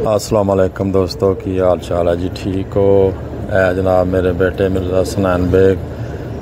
अस्सलाम वालेकुम दोस्तों, की हाल चाल है जी? ठीक हो? जनाब मेरे बेटे मिर्जा हसनैन बेग,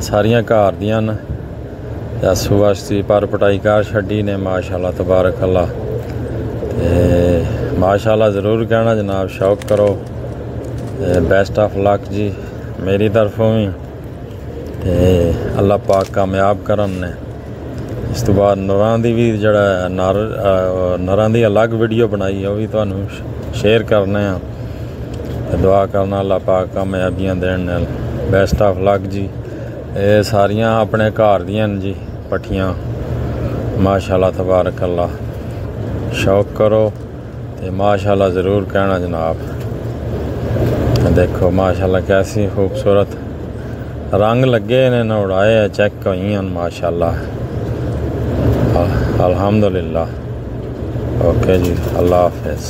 सारियां घर दियां न। सुबह पर पटाई कर छड्डी ने माशाल्लाह तबारक अल्लाह। माशाल्लाह ज़रूर कहना जनाब, शौक करो। बेस्ट ऑफ लक जी मेरी तरफों भी। अल्लाह पाक कामयाब करन ने। इस तो बाद नरां दी भी जड़ा नरां दी अलग वीडियो बनाई है, वो भी तुहानू शेयर करने। दुआ करना अल्लाह पाक कामयाबियां देन। बेस्ट ऑफ लक जी। ये सारियां अपने घर दियां न जी पट्ठियां, माशाल्लाह तबारक अल्लाह। शौक करो तो माशाल्लाह ज़रूर कहना जनाब। देखो माशाल्लाह कैसी खूबसूरत रंग लगे ने, उड़ाए चेक हुई माशाल्लाह। अल्हम्दुलिल्लाह। ओके जी, अल्लाह हाफिज़।